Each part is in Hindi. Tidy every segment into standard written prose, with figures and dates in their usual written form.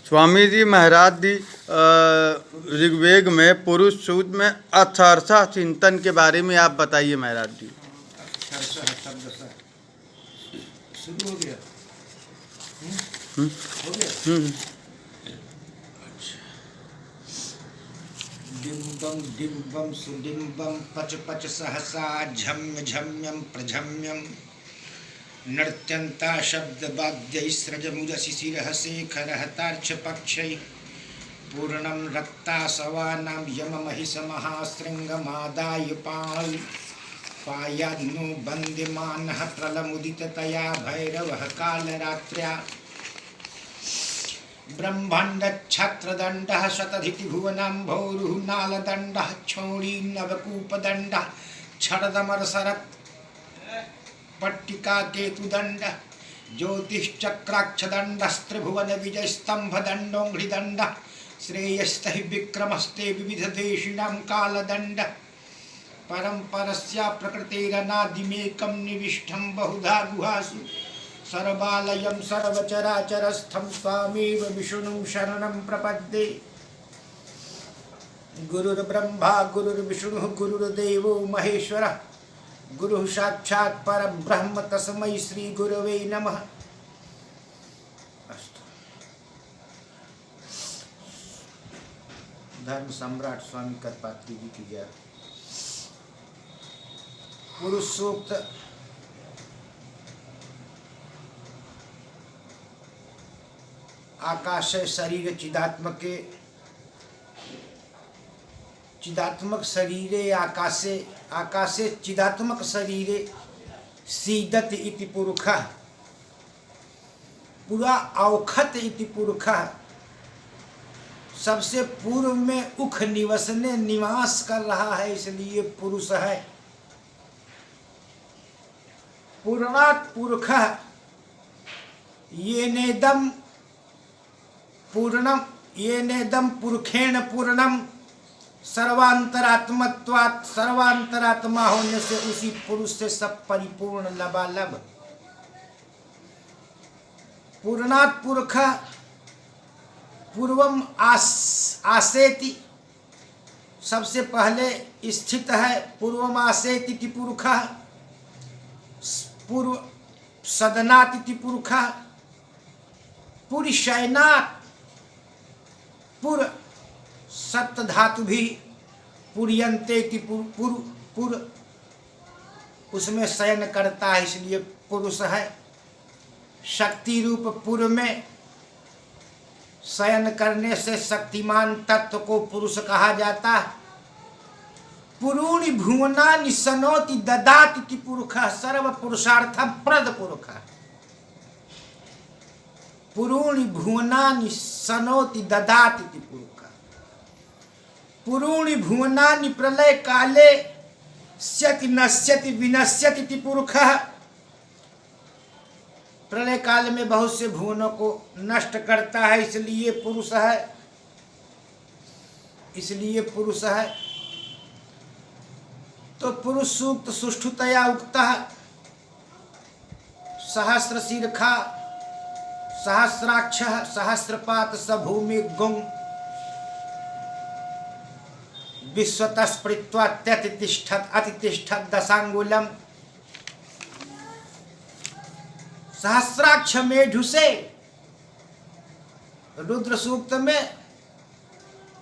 स्वामी जी महाराज जी ऋग्वेद में पुरुष सूक्त में अथर्सा चिंतन के बारे में आप बताइए महाराज जी। शब्द सा शुरू हो गया। डिम्बम डिम्बम सुडिम्बम पच पच सहसा झम्य झम्यम प्रझम्यम नृत्यंता शब्द वाद्य स्रजमुद शिशिरः शेखरहतार्च पक्षै पूर्णम रक्तासवानां यममहिषमहाशृङ्गमादाय पाल् पायान्नो वन्द्यमानः प्रलमुदिततया भैरवः कालरात्र्या ब्रह्माण्डच्छत्रदण्डः शतधितिभुवनाम्भोरुः नालदण्डः क्षौणी नवकूपदण्डः क्षरदमरसरत् पट्टिका केतुदण्ड ज्योतिश्चक्राक्षदण्डस्त्रिभुवन विजयस्तंभदण्डोङ्घ्रिदण्ड श्रेयस्ते विक्रमस्ते विविधदेशिनां कालदण्ड परम्परस्य प्रकृतेरनादिमेकं निविष्टं बहुधा गुहासु सर्वालयं सर्वचराचरस्थं स्वामेव विष्णुं शरणं प्रपद्ये। गुरुर्ब्रह्मा गुरुर्विष्णुः गुरुर्देवो महेश्वरः गुरु साक्षात् परब्रह्म तस्मै श्री गुरवे नमः। धर्म सम्राट स्वामी करपात्री जी की जय। पुरुष सूक्त आकाशय शरीर चिदात्मक शरीरे आकाशे आकाशे चिदात्मक शरीरे सीदत इति पुरुषः पूरा औखत इति पुरुषः सबसे पूर्व में उख निवसने निवास कर रहा है, इसलिए पुरुष है। पूर्णात् पुरुषः येनेदम पूर्णम येनेदम पुरुषेण पूर्णम सर्वांतरात्मत्वात् सर्वांतरात्मा होने से उसी पुरुष से सब परिपूर्ण लबालब। पूर्णात् पुरुषः पूर्वम आसेति सबसे पहले स्थित है। पूर्वम आसेति इति पुरुषः पूर्व सदनात् इति पुरुषः पुरुषैनात् पुर सप्त धातु भी पुरियंते पुर उसमें शयन करता है, इसलिए पुरुष है। शक्ति रूप पुर में शयन करने से शक्तिमान तत्व को पुरुष कहा जाता है। पुरूणि भुवनानि सनोति ददाति इति पुरुषः सर्व पुरुषार्थं प्रद पुरुषः। पुरूणि भुवनानि सनोति ददाति इति पुरुषः। पुरूणि भुवनानि प्रलय काले स्यति नश्यति विनश्यति इति पुरुषः। प्रलय काल में बहुत से भुवनों को नष्ट करता है, इसलिए पुरुष है। इसलिए पुरुष है। तो पुरुष सूक्त सुष्ठुतया उक्तः सहस्र शीर्षा सहस्राक्षः सहस्रपात स भूमि गुं विश्वतस्पृत्वा त्यतिष्ठत् अतिष्ठत् दशांगुलम। सहस्राक्ष मेढु से रुद्र सूक्त में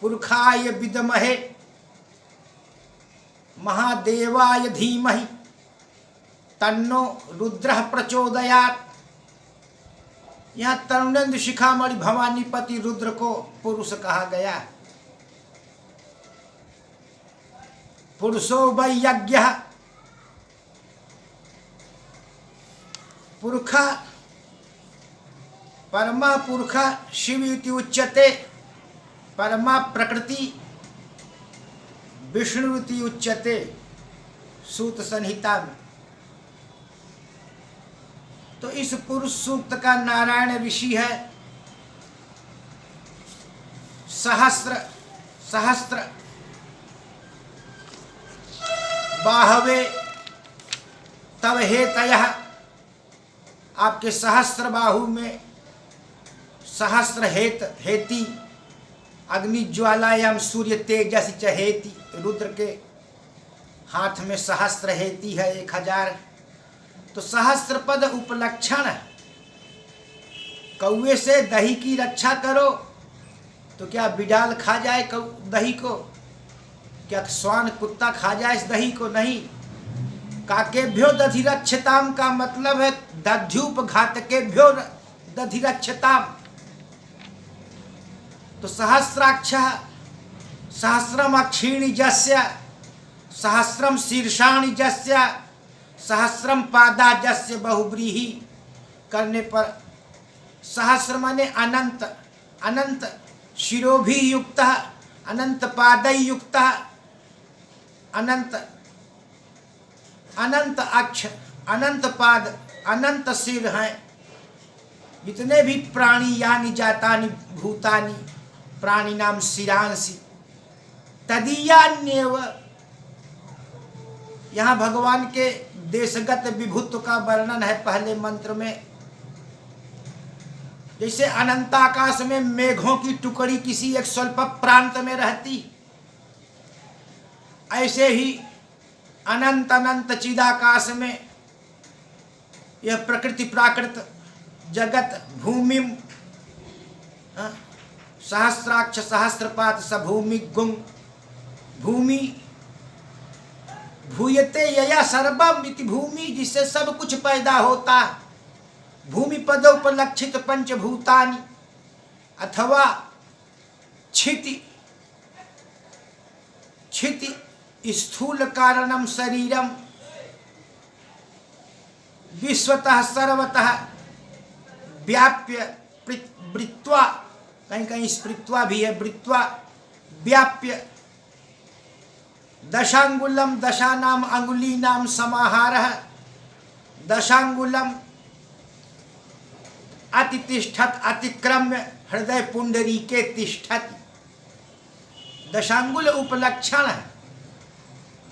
पुरुषाय विद्महे महादेवाय धीमहि तन्नो रुद्रः प्रचोदयात्। यहाँ तरुणेन्द्र शिखामणि भवानीपति रुद्र को पुरुष कहा गया। पुरुषो वै यज्ञः पुरुषः परमा पुरुषः शिव इति उच्यते। परमा प्रकृति विष्णु इति उच्यते सूत संहिता में। तो इस पुरुष सूक्त का नारायण ऋषि है। सहस्र सहस्त्र बाहवे तव हेतयः, आपके सहस्त्र बाहु में सहस्र हेति अग्नि ज्वालायाम सूर्य तेजस चहेति। रुद्र के हाथ में सहस्र हेति है 1000। तो सहस्र पद उपलक्षण। कौवे से दही की रक्षा करो तो क्या बिडाल खा जाए दही को? क्या श्वान कुत्ता खा जाए इस दही को? नहीं। काकेभ्यो दधिरक्षताम का मतलब है दध्युपघातकेभ्यो दधिरक्षताम। तो सहस्राक्ष सहस्रम अक्षीणि जस्य सहस्रम शीर्षाणि जस्य सहस्रम पादा जस्य बहुब्रीहि करने पर सहस्र माने अनंत, अनंत शिरोभि युक्त, अनंत पादय युक्त, अनंत अनंत अक्ष, अनंत पाद, अनंत सिर हैं। जितने भी प्राणी यानी जातानि भूतानि प्राणी नाम शिरांसि तदीयान्येव। यहाँ भगवान के देशगत विभुत्व का वर्णन है पहले मंत्र में। जैसे अनंताकाश में मेघों की टुकड़ी किसी एक स्वल्प प्रांत में रहती, ऐसे ही अनंत अनंत चिदाकाश में यह प्रकृति प्राकृत जगत भूमि सहस्राक्ष सहस्रपात सभूमि गुं भूमि भूयते यया सर्वम इति। भूमि जिससे सब कुछ पैदा होता। भूमि पदोपलक्षित पंचभूतानि अथवा क्षिति, क्षिति स्थूल कारणम शरीरम विश्वतः सर्वतः व्याप्य वृत्वा, कहीं कहीं स्पृत्वा भी है, वृत्वा व्याप्य दशांगुलम दशानाम अंगुलीनाम समाहारः दशांगुलम अतितिष्ठत अतिक्रम्य हृदय पुंडरी के तिष्ठत। दशांगुल उपलक्षण है,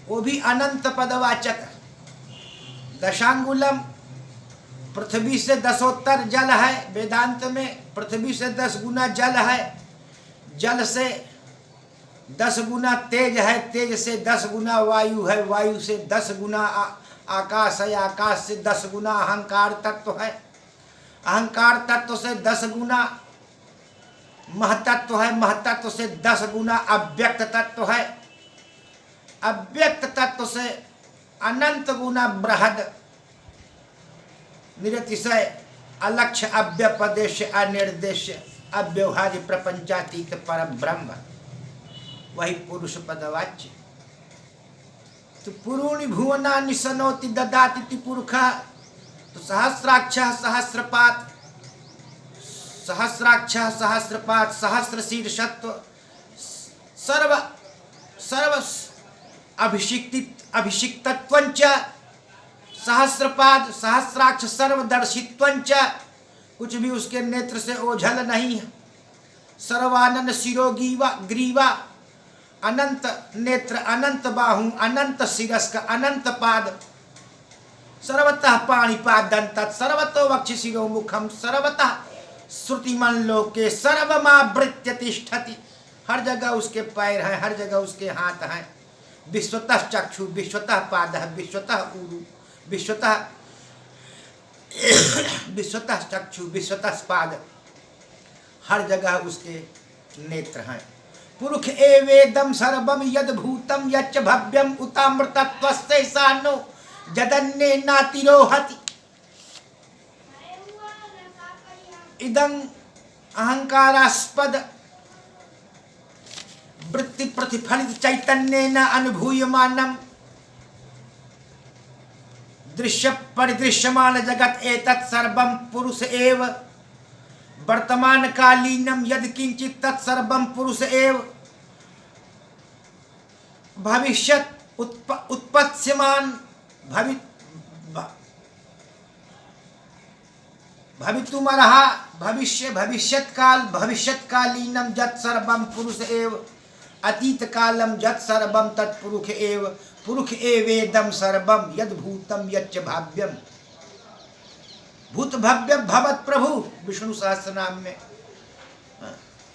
वो भी अनंत पदवाचक। दशांगुलम पृथ्वी से 10 जल है वेदांत में। पृथ्वी से 10 गुना जल है, जल से 10 गुना तेज है, तेज से 10 गुना वायु है, वायु से 10 गुना आकाश है, आकाश से 10 गुना अहंकार तत्व है, अहंकार तत्व से 10 गुना महतत्व है, महतत्व से 10 गुना अव्यक्त तत्व है, अव्यक्त तत्व से अनंत गुना बृहद निरतिशय अलक्ष्य अव्यपदेश अनिर्देश अव्यवहार्य प्रपंचातीत परम ब्रह्म, वही पुरुष पदवाच्य। तो पुरूणि भुवना निसनोति ददाति पुरुषः। तो सहस्राक्ष सहस्रपात, सहस्राक्ष सहस्रपात सहस्र शीर्षत्व सर्व सर्व अभिषिक्तत्वंच सहस्रपाद सहस्राक्ष सर्वदर्शित्वंच, कुछ भी उसके नेत्र से ओझल नहीं है। सर्वानन शिरोगीवा ग्रीवा, अनंत नेत्र, अनंत बाहु, अनंत शिरस्क, अनंत पाद, सर्वतः पाणिपादंत, सर्वतो वक्ष शिरो मुखम, सर्वतः श्रुतिमन लोके सर्वमावृत्य तिष्ठति। हर जगह उसके पैर हैं, हर जगह उसके हाथ हैं। विश्वतः चक्षु, विश्वतः पादः, विश्वतः ऊरु, विश्वतः विश्वतः चक्षु, विश्वतः पाद, हर जगह उसके नेत्र हैं। पुरुष एवेदम सर्वम यद भूतम यच्च भव्यम उतामृतत्वस्य सानो जदन्ने नातिरोहति। इदं अहंकारास्पद वृत्ति प्रतिफलित चैतन्येन अनुभूयमानम दृश्य परिदृश्यमान जगत एतत् सर्वं पुरुष एव। वर्तमान कालीनम यद किंचित तत्सर्वं पुरुष एव। भविष्यत् उत्पत्स्यमान भवितुमर्हा भविष्य भविष्यत्काल भविष्यत्कालीनम यत् सर्वं पुरुष एव। अतीत कालम यत् सर्वं तत्पुरुष एव। पुरुष एवेदम सर्वं यद भूतम यच्च भाव्यम। भूत भव्य भवत प्रभु विष्णु सहस्त्र नाम में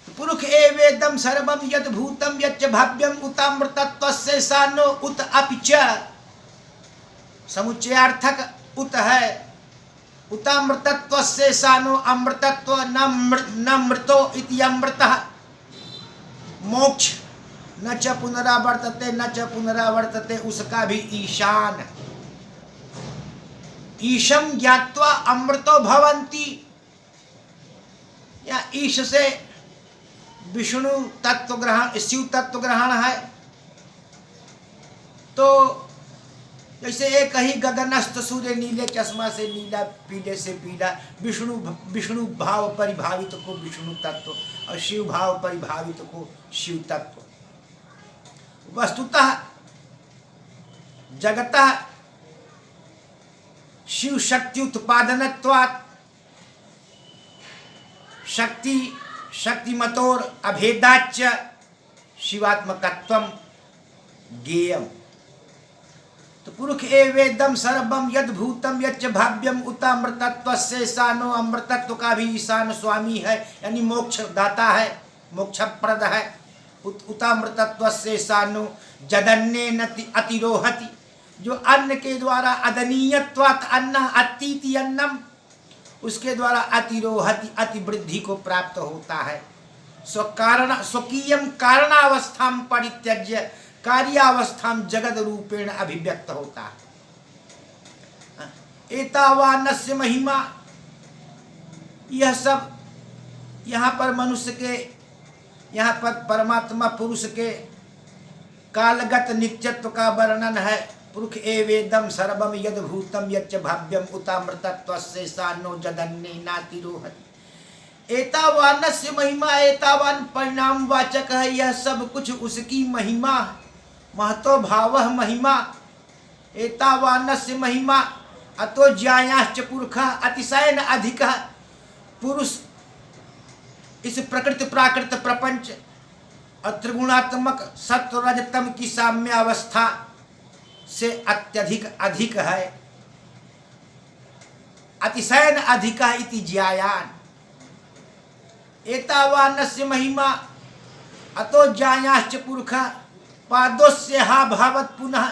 पुरुष एवेदम सर्वम यद भूतम यच्च भव्यम उतामृतत्वस्य सानो उत अपि च, समुच्चयार्थक उत है। उतामृतत्वस्य सानो अमृतत्व न मृतो इति अमृतः। मोक्ष न च पुनरावर्तते न च पुनरावर्तते, उसका भी ईशान। ईशम ज्ञात्वा अमृतो भवन्ति, या ईश से विष्णु तत्व ग्रहण, शिव तत्व ग्रहण है। तो जैसे एक ही गगनस्थ सूर्य नीले चश्मा से नीला, पीले से पीला, विष्णु भाव परिभावित को विष्णु तत्व और शिव भाव परिभावित को शिव तत्व। वस्तुतः जगतः शिव शक्ति उत्पादनत्वात् शक्तिमतोर अभेदाच्च शिवात्मकत्वम ज्ञेयम्। तो पुरुष एवेदम सर्वम यद भूतम यच्च भाव्यम उतामृतत्वस्य सानो, अमृतत्व का भी ईशान स्वामी है, यानी मोक्ष दाता है, मोक्षप्रद है। उतामृतत्वस्य सानो जदन्नेन अतिरोहति, जो अन्न के द्वारा अदनीयत्वात् अन्न अतीति अन्नम, उसके द्वारा अतिरोहति अतिवृद्धि को प्राप्त होता है। स्वकीयम कारणावस्था परित्यज्य कार्यावस्था जगद रूपेण अभिव्यक्त होता है। एतावानस्य महिमा, यह सब यहाँ पर मनुष्य के, यहाँ पर परमात्मा पुरुष के कालगत नित्यत्व का वर्णन है। पुरुष एवेदम सर्वम यद भूतम यच्च भाव्यम उतामृतत्वस्य सानो जदन्नेनातिरोहति। एतावानस्य महिमा, एतावान परिणाम वाचक है, यह सब कुछ उसकी महिमा, महतो भावः महिमा। एतावानस्य महिमा अतो ज्यायाश्च पुरुषः अतिशयन अधिकः। पुरुष इस प्रकृति प्राकृत प्रपंच और त्रिगुणात्मक सत्व रजतम की साम्य अवस्था से अत्यधिक अधिक है। अतिशयन अधिक इति ज्यायान। एतावानस्य महिमा अतो ज्यायाश्च पुरुषः पादोस्य हा भावत पुनः,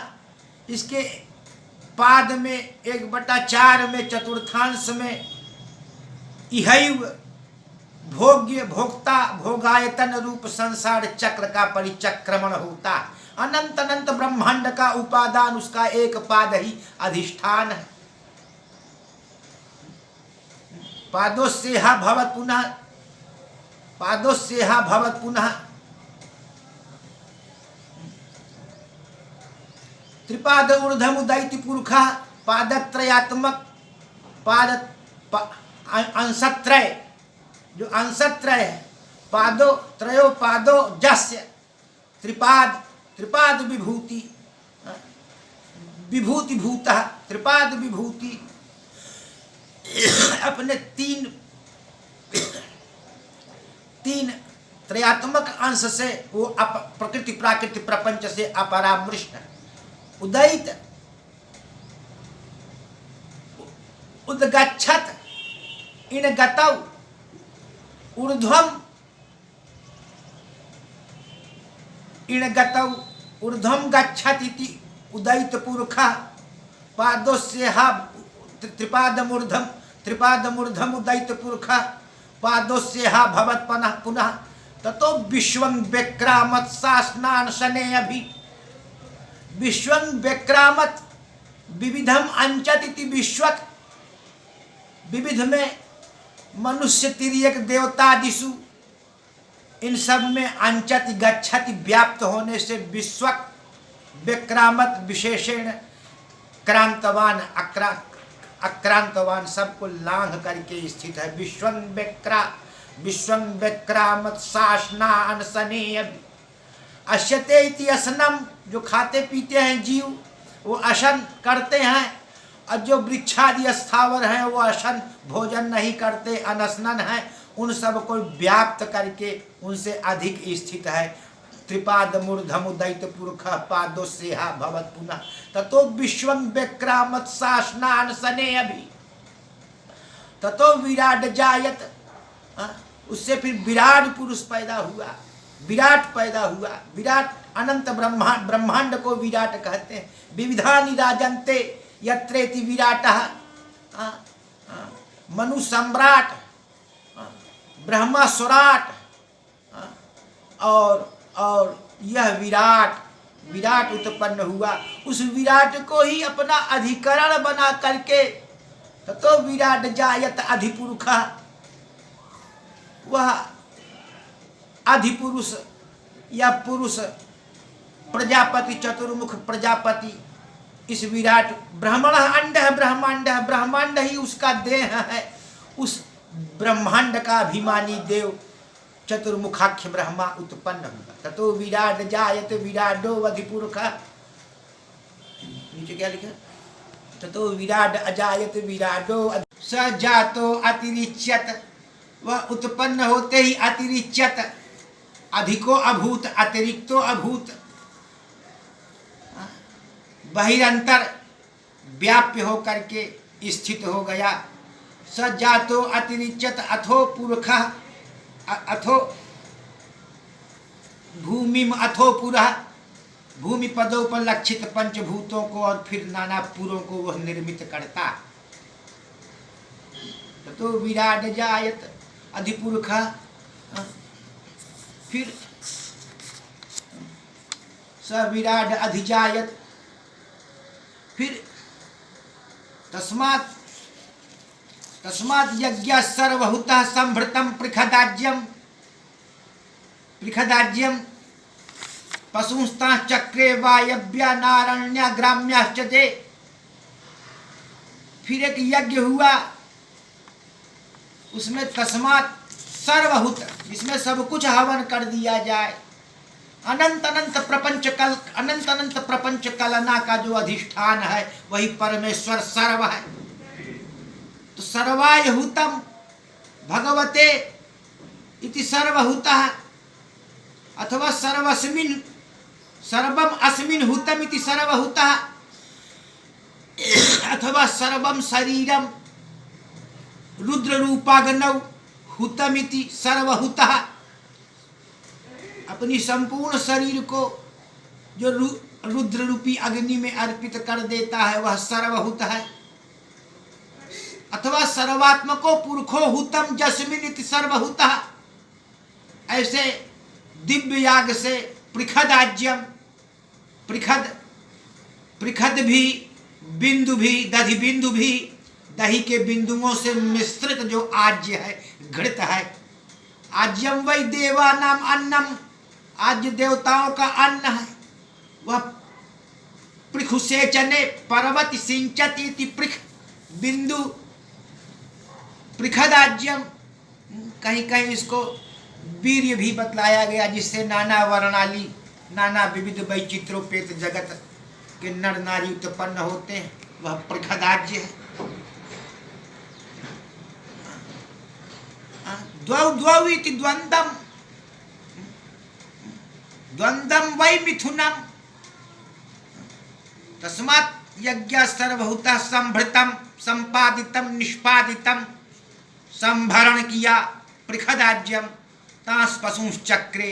इसके पाद में 1/4 में चतुर्थांश में इहैव भोग्य भोक्ता भोगायतन रूप संसार चक्र का परिचक्रमण होता है। अनंत अनंत ब्रह्मांड का उपादान उसका एक पाद ही अधिष्ठान है। पादोस्येहा भवत पुनः, पादोस्येहा भवत पुनः। त्रिपाद ऊर्ध्वम उदैति पुरुषः पादत्रयात्मक, अंशत्रय, जो अंशत्रय है, पादो त्रयो पादो जस्य त्रिपाद, त्रिपाद विभूति, विभूति भूतः त्रिपाद विभूति। अपने तीन त्रयात्मक अंश से वो प्रकृति प्राकृतिक प्रपंच से अपरामृष्ट है। उदैत उद्गच्छत इन गतौ ऊर्ध्वम, इन गतौ ऊर्ध्वम गच्छत इति उदैत पुरुषः पादोस्येहा त्रिपादमूर्धम, त्रिपादमूर्धम उदैत पुरुषः पादोस्येहा भवत पुनः पुनः। ततो विश्वं व्यक्रामत् सास्नान शने अभि। विश्वं व्यक्रामत् विविधम अंचत इति विश्वत, विविध में मनुष्य तिर्यक देवतादिषु, इन सब में अंचति गच्छति व्याप्त होने से विश्वक व्यक्रामत विशेषण क्रांतवान अक्रांतवान सबको लांघ करके स्थित है। विश्वं व्यक्रामत साशनान सने अभि। अश्यते इति असनम, जो खाते पीते हैं जीव वो अशन करते हैं, और जो वृक्षादि स्थावर हैं वो अशन भोजन नहीं करते, अनशनन है, उन सब को व्याप्त करके उनसे अधिक स्थित है। त्रिपाद मूर्धम उदैत पुरुषः पादोस्येहा भवत पुनः। ततो विश्वं व्यक्रामत् साशनान सने अभि। ततो विराट जायत उससे फिर विराट पुरुष पैदा हुआ, विराट पैदा हुआ। विराट अनंत ब्रह्मांड को विराट कहते हैं। विविधानि राजन्ते यत्रेति विराटः, मनु सम्राट, ब्रह्मा स्वराट, और यह विराट उत्पन्न हुआ। उस विराट को ही अपना अधिकरण बना करके तो विराट जायत अधिपुरुष, वह अधिपुरुष या पुरुष प्रजापति, चतुर्मुख प्रजापति, इस विराट ब्रह्मण अंड है, ब्रह्मांड ही उसका देह है। उस ब्रह्मांड का अभिमानी देव चतुर्मुखाख्य ब्रह्मा उत्पन्न हुआ। ततो विराट जायत विराटो अधिपुरुष। नीचे क्या लिखा? ततो विराट अजायत विराटो स जातो अतिरिच्यत, वह उत्पन्न होते ही अतिरिच्यत, अधिको अभूत, अतिरिक्तो अभूत, बहिरंतर व्याप्य हो करके स्थित हो गया। स जातो अतिरिच्यत अथो पुरख, अथो भूमिम अथो पुरः, भूमि पदों पर लक्षित पंचभूतों को और फिर नाना पुरों को वह निर्मित करता। तो विराट जायत अधिपुरुष, फिर स विराट अधिजायत, फिर तस्मात् यज्ञ सर्वहुतः संभृतम पृखदाज्यम पशुंस्ता चक्रे वायव्या नारण्या ग्राम्याश्च ते। फिर एक यज्ञ हुआ, उसमें तस्मात् सर्वहुत, जिसमें सब कुछ हवन कर दिया जाए। अनंत प्रपंच कलना का जो अधिष्ठान है वही परमेश्वर सर्व है। तो सर्वायहुतम भगवते इति सर्वहुतः, अथवा सर्वम अस्मिन् हुतम इति सर्वहुतः, अथवा सर्वम शरीरम रुद्र रूपाग्नौ हुतमिति सर्वहुतः। अपनी संपूर्ण शरीर को जो रुद्र रूपी अग्नि में अर्पित कर देता है वह सर्वहुत है। अथवा सर्वात्मको पुरुषो हुतम जस्मिन इति सर्वहुतः। ऐसे दिव्य याग से पृखदाज्यम, पृखद भी, बिंदु भी, दधि बिंदु भी, दही के बिंदुओं से मिश्रित जो आज्य है, घृत है। आज्यम वै देवानाम अन्नम, आज्य देवताओं का अन्न है। वह पृखुसेचने पर्वत सिंचति इति पृख बिंदु पृखदाज्यम। कहीं कहीं इसको वीर्य भी बतलाया गया, जिससे नाना वर्णाली, नाना विविध वैचित्रोपेत जगत के नर नारी उत्पन्न होते हैं, वह पृखदाज्य है। द्वौ इति द्वंद्वम, द्वंद्वम वै मिथुनम। तस्मात् यज्ञ सर्वभूतः संभृतम संपादितम निष्पादितम, संभरण किया पृखदाज्यम। तांस पशु चक्रे,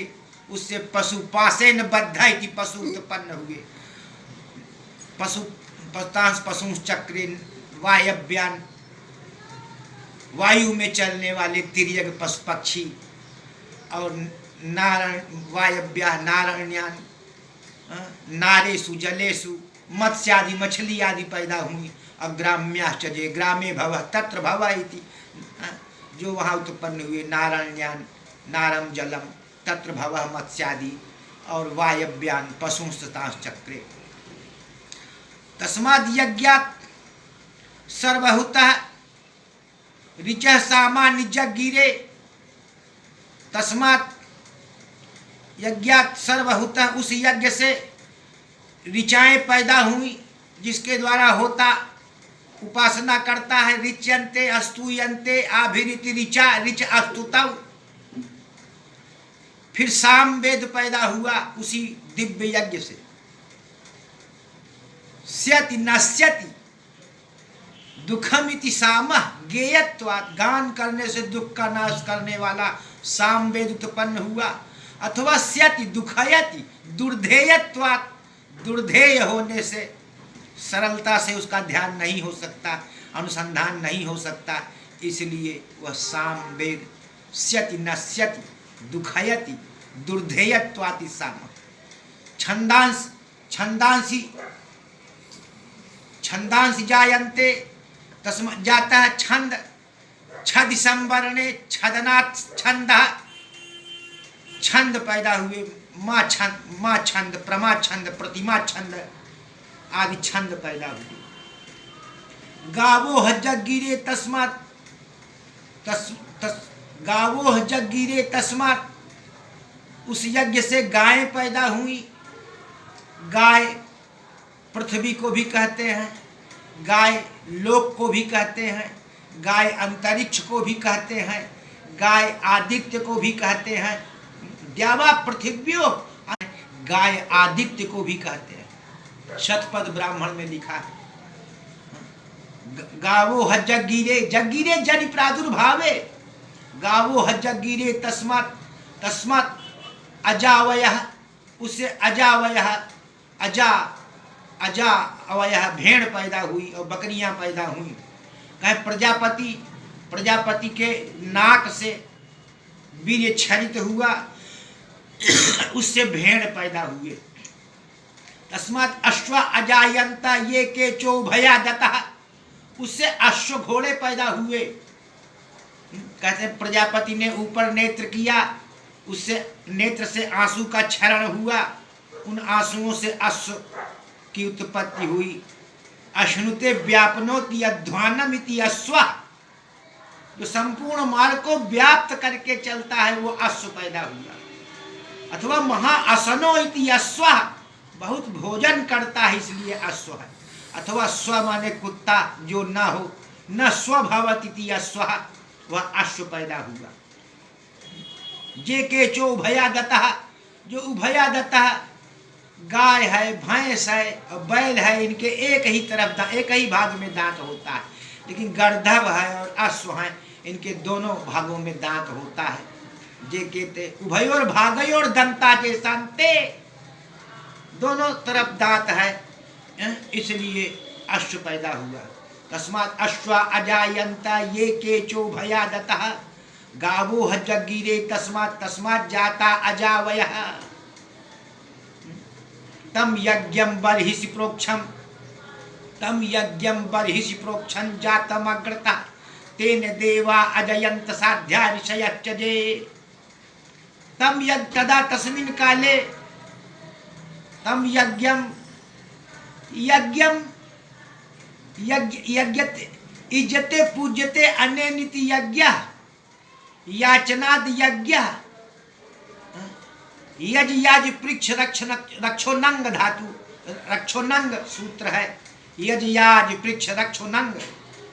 उससे पशु पासेन बद्ध इति पशु उत्पन्न हुए। तांस पशु चक्रे वायव्यान, वायु में चलने वाले तिर्यक पशु पक्षी, और वायव्या नारण्यान, नारेषु जलेषु मत्स्यादि मछली आदि पैदा हुई। अग्राम्याश्च जे ग्रामे भव तत्र भव इति, जो वहाँ उत्पन्न हुए। नारण्यान नारम जलम तत्र भव मत्स्यादि, और वायव्यान पशुंस्तांश चक्रे। तस्माद् यज्ञात् सर्वहुतः ऋचः सामान्य जगिरे। तस्मात् यज्ञात् सर्वहुतः, उस यज्ञ से ऋचाएं पैदा हुई, जिसके द्वारा होता उपासना करता है। ऋच्यन्ते अस्तूयन्ते आभिरिति ऋचा, ऋच अस्तुतौ। फिर साम वेद पैदा हुआ उसी दिव्य यज्ञ से। स्यति नश्यति, दुखमिति सामः गेयत्वात्, गान करने से दुख का नाश करने वाला सामवेद उत्पन्न हुआ। अथवा स्यति दुखयति दुर्धेयत्वात्, दुर्धेय होने से सरलता से उसका ध्यान नहीं हो सकता, अनुसंधान नहीं हो सकता, इसलिए वह सामवेद स्यति नश्यति दुखयति दुर्धेयत्वाति सामः। छंदांस छंदांसी छंदांसी जायन्ते, तस्म जाता है छंद, छद संवरणे छदनात् छंद, छंद पैदा हुए, माँ छंद प्रमा छंद प्रतिमा छंद आदि छंद पैदा हुए। गावो जगिरे तस्मात् गावो जगिरे तस्मात्, उस यज्ञ से गायें पैदा हुई। गाय पृथ्वी को भी कहते हैं, गाय लोक को भी कहते हैं, गाय अंतरिक्ष को भी कहते हैं, गाय आदित्य को भी कहते हैं, द्यावा पृथिव्यो, गाय आदित्य को भी कहते हैं। शतपथ ब्राह्मण में लिखा है। गावो जगिरे, जगिरे जनि प्रादुर्भावे, गावो जगिरे तस्मात्, तस्मात् अजावयः, उससे अजावयः, अजा अजा अवयः भेड़ पैदा हुई और बकरियां पैदा हुई। कहे प्रजापति, प्रजापति के नाक से वीर्य क्षरित हुआ, उससे भेड़ पैदा हुए। तस्मात् अश्व अजायंता ये के चौभया दतः, उससे अश्व घोड़े पैदा हुए। कहते प्रजापति ने ऊपर नेत्र किया, उससे नेत्र से आंसू का क्षरण हुआ, उन आंसुओं से अश्व की उत्पत्ति हुई। अश्नुते व्यापनोति अध्वानमिति अश्व, जो संपूर्ण मार्ग को व्याप्त करके चलता है वो अश्व पैदा हुआ। अथवा महाअसनो इति अश्व, बहुत भोजन करता है इसलिए अश्व है। अथवा स्व माने कुत्ता, जो न हो, न स्वभवति इति अश्व, वह अश्व पैदा हुआ। जे के चो उभयादतः, जो उभयादतः गाय है, भैंस है और बैल है, इनके एक ही तरफ एक ही भाग में दांत होता है, लेकिन गर्दभ है और अश्व है, इनके दोनों भागों में दांत होता है। जे कहते उभयोर भागयोर दंता के शांते, दोनों तरफ दांत है, इसलिए अश्व पैदा हुआ। तस्मात् अश्व अजायंता ये के चो भयादतः, गावो जगिरे तस्मात्, तस्मात् जाता अजावयः। तम यज्ञम बर्हिषि प्रोक्षम, तम यज्ञम बर्हिषि प्रोक्षम जातम अग्रता, तेन देवा अजयंत साध्या ऋषयच्चजे। तम यज्ञ तदा तस्मिन् काले, तम यज्ञम यज्ञम यज्ञते इज्जते पूज्यते अनेनिति यज्ञः, याचनाद यज्ञः, यज याज पृक्ष रक्षण रक्षोनंग धातु, रक्षोनंग सूत्र है। यज याज पृक्ष रक्षोनंग,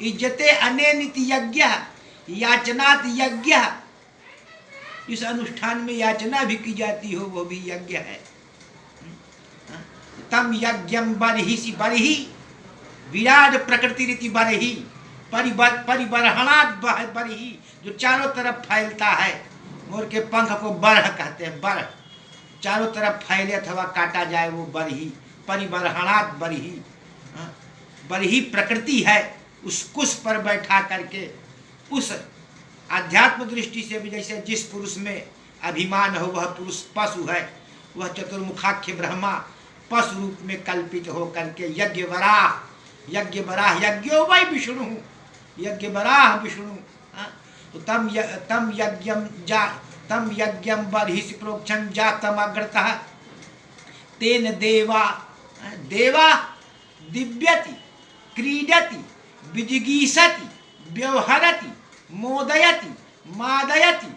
इज्जते अनेनिति यज्ञ, याचनात यज्ञ। इस अनुष्ठान में याचना भी की जाती हो वो भी यज्ञ है। तम यज्ञम बर्हिषि, बर्हि विराट प्रकृति रीति बर्हि, परिबर्हणात् बर्हि, जो चारों तरफ फैलता है। मोर के पंख को बरह कहते हैं, बरह, चारों तरफ फैले अथवा काटा जाए वो बरही, परिबर्हणात् बरही। बरही प्रकृति है, उस कुश पर बैठा करके, उस आध्यात्म दृष्टि से भी जैसे जिस पुरुष में अभिमान हो वह पुरुष पशु है, वह चतुर्मुखाख्य ब्रह्मा पशु रूप में कल्पित हो करके यज्ञ वराह, यज्ञ वराह, यज्ञो वै विष्णु, यज्ञ वराह विष्णु। तो तम यज्ञम बर्हिषि प्रोक्षं जातम अग्रतः, तेन देवा, देवा दिव्यति, क्रीडति, विजिगीषति, व्यवहरति, मोदयति, मादयति,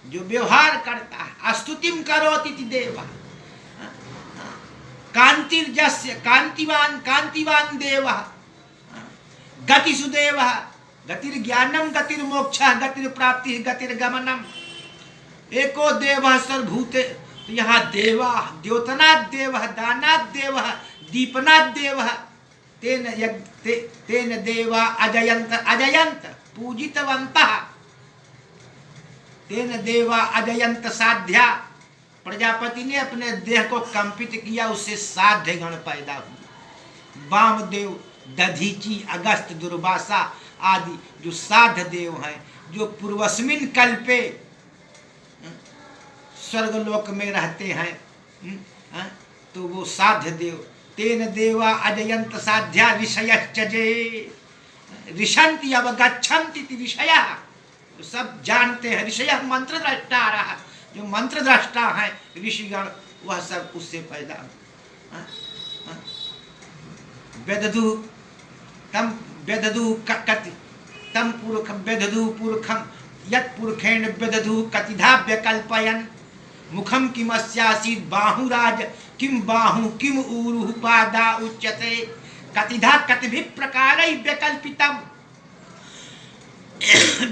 जो व्यवहार करता है। स्तुतिम करोति देवा, कांतिर्जस्य, कांतिवान, कांतिवान देवः, गतिषु देवः, गतिर्ज्ञानम गतिर्मोक्षः गतिर्प्राप्ति गतिर्गमनम, एको देवः सर्वभूते। तो यहाँ देवा, द्योतनात् देवः, दानात् देवः, दीपनात् देवः, तेन देवा अजयंत अजयंत पूजितवन्तः तेन देवा अजयंत साध्या प्रजापति ने अपने देह को कंपित किया, उससे साध्य गण पैदा हुए। वामदेव, दधीची, अगस्त, दुर्वासा आदि जो साध्य देव हैं, जो पूर्वस्मिन कल्पे स्वर्गलोक में रहते हैं, तो वो साध्य देव। तेन देवा अजयंत साध्या ऋषयश्चजे ऋषन्ति अवगच्छन्ति इति ऋषयः, सब जानते हैं। ऋषय मंत्र दृष्टा रहा, जो मंत्र दृष्टा है ऋषिगण, वह सब उससे पैदा हुए। वेदधु तम वेदधु कति तम पुरुषम वेदधु पुरुषम यत् पुरुषेण वेदधु कतिधा व्यकल्पयन् मुखम किमस्यासीत् बाहुराज किम बाहु किम ऊरुः पादा उच्यते कतिधा कतिभिः प्रकारैः व्यकल्पितम्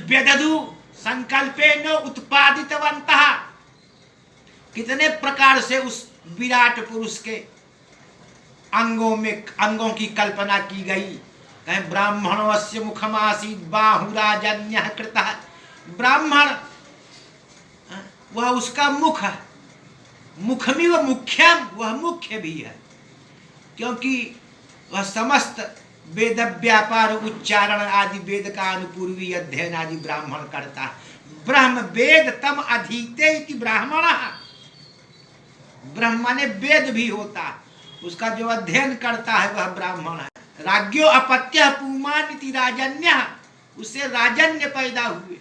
वेदधु संकल्पेन उत्पादितवन्तः। कितने प्रकार से उस विराट पुरुष के अंगों की कल्पना की गई। कहीं ब्राह्मणस्य मुखमासीत् बाहुराजन्यः कृतः, ब्राह्मण वह उसका मुख है, मुखमिव मुख्यम, वह मुख्य भी है, क्योंकि वह समस्त वेद व्यापार उच्चारण आदि वेद का अनुपूर्वी अध्ययन आदि ब्राह्मण करता है। ब्रह्म वेद तम अधीते इति ब्राह्मणः, ब्रह्म ने वेद भी होता है, उसका जो अध्ययन करता है वह ब्राह्मण है। राज्ञो अपत्य पुमान इति राजन्यः, उससे राजन्य पैदा हुए।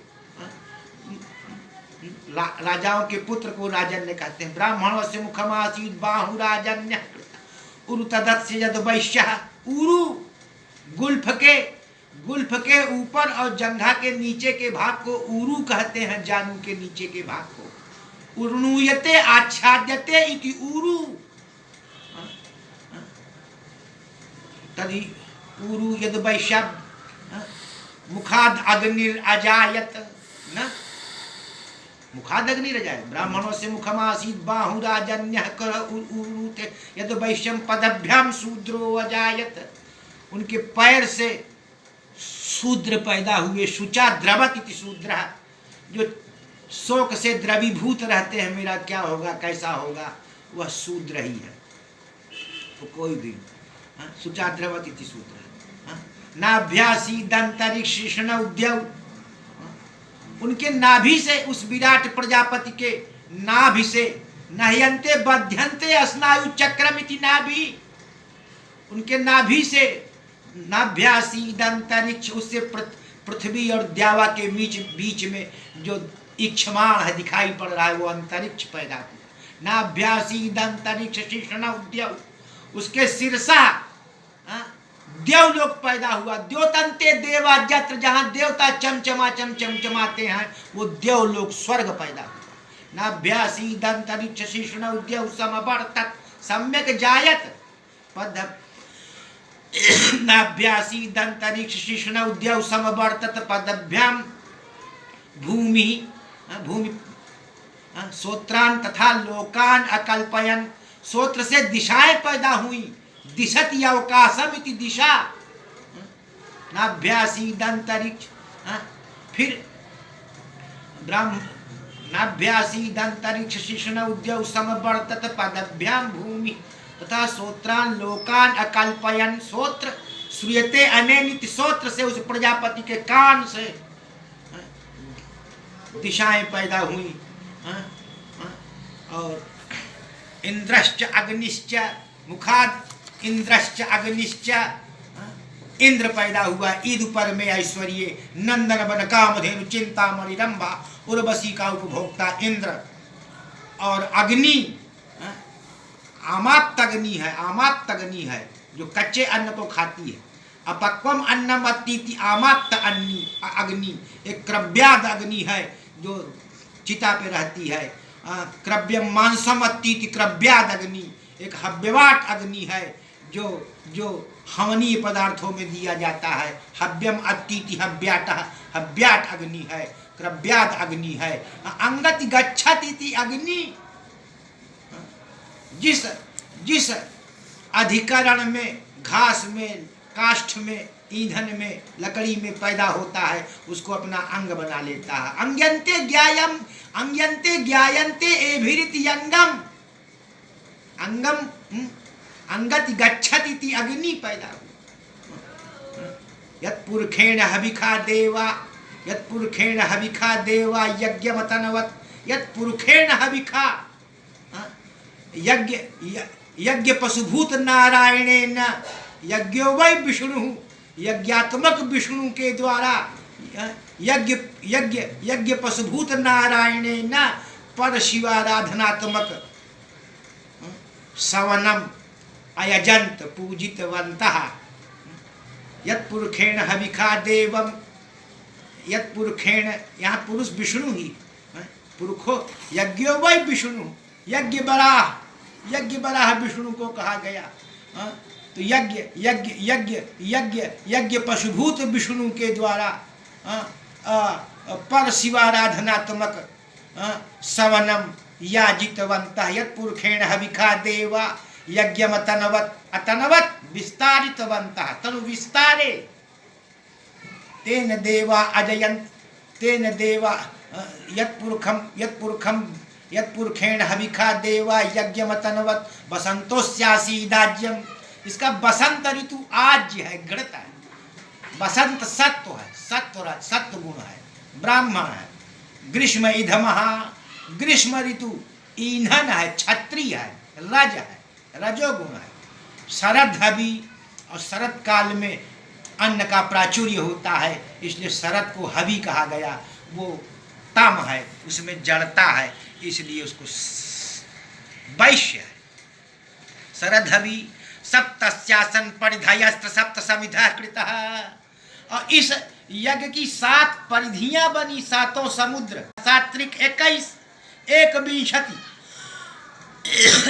राजाओं के पुत्र को राजन्य कहते हैं। ब्राह्मणों से मुखमासीत् बाहु राजन्य उरु तदस्य यद वैश्यः, उरु गुल्फ के ऊपर और जंघा के नीचे के भाग को उरु कहते हैं, जानू के नीचे के भाग को। उर्णुयते आच्छाद्यते इति उरु, तदि उरु यद वैश्य मुखाद अग्निर अजायत न, मुखाद अग्निर अजायत। ब्राह्मणों से मुखमासीत् बाहु राजन्यः कर उरुते यद वैश्यम पदभ्याम शूद्रो अजायत, उनके पैर से शूद्र पैदा हुए। शुचा द्रवत इति शूद्रः, जो शोक से द्रवीभूत रहते हैं, मेरा क्या होगा कैसा होगा, वह शूद्र ही है। तो कोई भी शुचा द्रवत इति शूद्रः। नाभ्यासी दंतरिक्षण उद्यव, उनके नाभि से, उस विराट प्रजापति के नाभि से नह्यन्ते बध्यन्ते स्नायु चक्रमिति नाभि, उनके नाभि से नाभ्यासी दंतरिक्ष, उससे पृथ्वी और द्यावा के बीच में जो इक्षमाण है दिखाई पड़ रहा है, वो अंतरिक्ष पैदा हुआ। नाभ्यासी दंतरिक्ष शिक्षण उद्यव, उसके शीर्षा देव लोग पैदा हुआ। द्योतंते देवा जत्र, जहाँ देवता चमचमाते हैं वो देव लोग स्वर्ग पैदा हुआ। नाभ्यासी दंतरिक्ष शिक्षण उद्यव समवर्तत सम्यक जायत पद, नाभ्यासी दंतरिक्ष शिक्षण उद्यव समवर्तत पदभ्याम भूमि सोत्रान तथा लोकान अकल्पयन, सोत्र से दिशाएं पैदा हुई। दिशति अवकाशम इति दिशा, नाभ्यासी दंतरिक्ष, फिर नाभ्यासी दंतरिक्ष शिक्षण उद्यव समवर्तत पदभ्याम भूमि तथा सोत्रान लोकान अकल्पयन, सोत्र श्रूयते अनेन, सोत्र से उस प्रजापति के कान से दिशाएं पैदा हुई। और इंद्रश्च अग्निश्च मुखाद इंद्रश्च अग्निश्च, इंद्र पैदा हुआ। ईद पर में ऐश्वर्य नंदन बन कामधेनु चिंतामणि रंभा उर्वशी का उपभोक्ता इंद्र। और अग्नि आमात्त अग्नि है, आमात्त अग्नि है जो कच्चे अन्न को खाती है। अपक्वम अन्नम अत्तीति आमात्त अग्नि, एक क्रव्याद अग्नि है जो चिता पे रहती है। क्रव्यम मांसम अत्तीति क्रव्याद अग्नि, एक हव्यवाट अग्नि है जो हवनीय पदार्थों में दिया जाता है। हव्यम अत्तीति हव्याट, हव्याट अग्नि है, क्रव्याद अग्नि है। अंगति गच्छति अग्नि, जिस अधिकरण में घास में काष्ठ में, ईंधन में, लकड़ी में पैदा होता है, उसको अपना अंग बना लेता है। अंग्यंते ज्ञायन्ते एभिरिति अंगम, अंगम अंगति गच्छति इति अग्नि पैदा हुआ। यत्पुरुषेण हविखा देवा, यत्पुरुषेण हविखा देवा यज्ञमतनवत्, यत्पुरुषेण हविखा यज्ञ पशुभूत नारायणेन यज्ञो वै विष्णु, यज्ञात्मक विष्णु के द्वारा यज्ञ पशुभूत नारायणेन पर शिवाराधनात्मक सवनम अयजंत पूजितवन्तः। यत्पुरुषेण हविखा देवम, यत्पुरुषेण, यहाँ पुरुष विष्णु ही, पुरुषो यज्ञो वै विष्णु, यज्ञ बराह विष्णु को कहा गया। तो यज्ञ पशुभूत विष्णु के द्वारा पर शिवाराधनात्मक सवनम याजितवन्तः। यत्पुरुषेण हविखा देवा यज्ञमतनवत्, अतनवत् विस्तारितवन्तः, तनु विस्तारे। तेन देवा अजयन्त, तेन देवा यत्पुरुषेण हविखा देवा यज्ञमतनवत् बसंतोस्यासीदाज्यम। इसका बसंत ऋतु आज्य है, घृता है। बसंत सत्व है, सत्व गुण है, ब्राह्मण है। ग्रीष्म इधमः, ग्रीष्म ऋतु ईंधन है, क्षत्रिय है, रज है, रजोगुण है। शरद हवि, और शरद काल में अन्न का प्राचुर्य होता है, इसलिए शरद को हवि कहा गया। वो तम है, उसमें जड़ता है, इसलिए उसको वैश्य है। शरद हवि सप्तस्यासन परिधयस्त्र सप्त समिधा कृतः। और इस यज्ञ की 7 परिधियां बनी, 7 समुद्र, 7 21 एकविंशति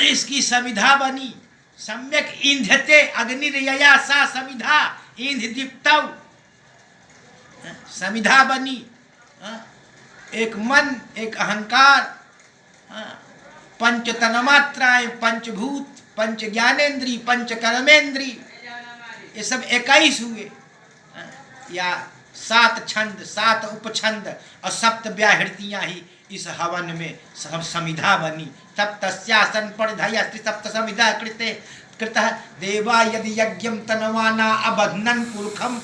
इसकी समिधा बनी। सम्यक ईंधते अग्निर्यया सा समिधा ईंध दीप्तौ, समिधा बनी। एक मन, एक अहंकार, पंच तन्मात्राएं, पंचभूत, पंच ज्ञानेन्द्रीय, पंच कर्मेंद्रीय, ये सब 21 हुए। या 7 छंद, 7 उपछंद और 7 व्याहृतियां ही इस हवन में समिधा बनी। सप्तस्यासन परिधयस्ति सप्त समिधा कृतः देवा यदि यज्ञम तनवाना अबध्नन पुरुषम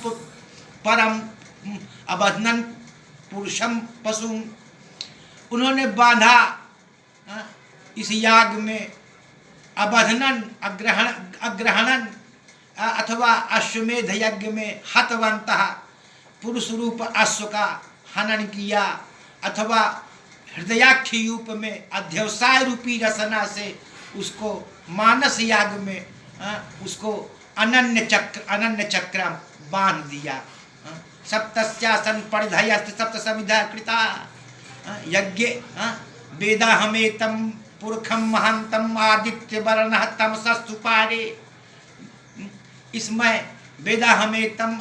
परम, अबध्नन पुरुषम पशु। उन्होंने बांधा इस याग में अबध्नन, अग्रहणन अथवा अश्वमेध यज्ञ में हतवंतः, पुरुष रूप अश्व का हनन किया, अथवा हृदयाख्य रूप में अध्यवसाय रूपी रसना से उसको मानस याग में उसको अनन्य चक्र बांध दिया। सप्तस्यासन परिधयस्ति सप्त समिधा कृता यज्ञ वेदाहमेतम पुरखम महांतम आदित्य वर्णः तमसस्तु पारे। इसमें वेदाहमेतम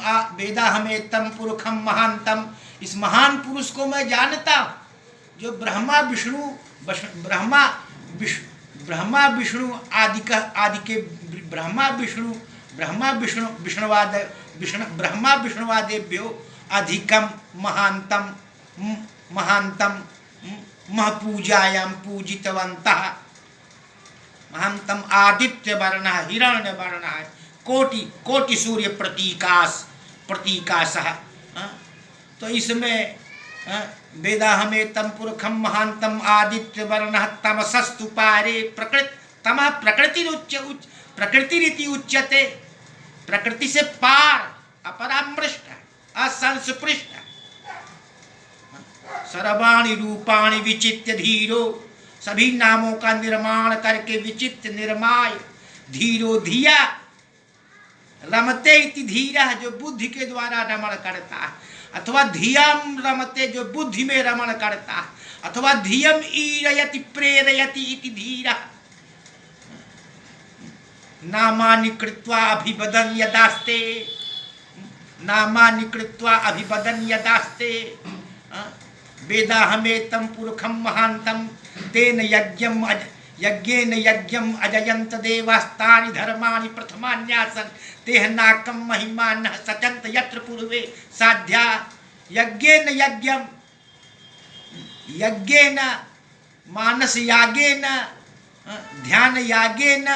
पुरखम महांतम, इस महान पुरुष को मैं जानता हूँ जो ब्रह्मा विष्णु आदि के ब्रह्मा विष्णुवादेभ्यो अधिकम महांतम महपूजायां पूजितवन्तः। महांतम आदित्य वर्ण, हिरण्य वर्ण, कोटि सूर्य प्रतीकाश। तो इसमें वेदाहमेतम पुरखम महांतम आदित्य वर्ण तमसस्तु पारे तमः प्रकृति उच्यते। प्रकृति से पार, अपरामृष्ट, असंस्पृष्ट। सर्वाणि रूपाणि विचित्य धीरो, सभी नामों का निर्माण करके विचित्र निर्माय धीरो धिया रमते इति धीरा, जो बुद्धि के द्वारा रमण करता है, अथवा धियम रमते, जो बुद्धि में रमण करता है, अथवा धियम ईरयति प्रेरयति इति धीरा। नामानि कृत्वा अभिवदन् यदास्ते, नामानि कृत्वा अभिवदन् यदास्ते वेदाहमेतम पुरुषम महांतम तेन यज्ञेन यज्ञम अजयंत देवास्तानि धर्माणि प्रथमान्यासन तेह नाकम महिमानः सचंत यत्र पूर्वे साध्या। यज्ञेन यज्ञम, यज्ञेन मानस यागेन ध्यान यागेन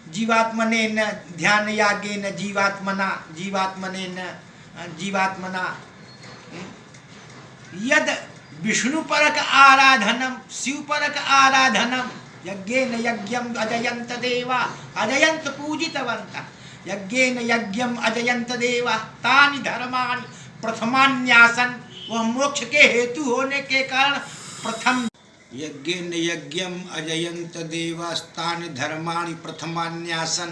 जीवात्मनेन ध्यान यागेन जीवात्मना यद विष्णु परक आराधनम शिव परक आराधनम यज्ञेन यज्ञम अजयंत देवा अजयंत पूजितवंता। यज्ञेन यज्ञम अजयंत देवा तानि धर्माणि प्रथमान्यासन, वह मोक्ष के हेतु होने के कारण प्रथम। यज्ञेन यज्ञम अजयंत देवास्तानि धर्माणि प्रथमान्यासन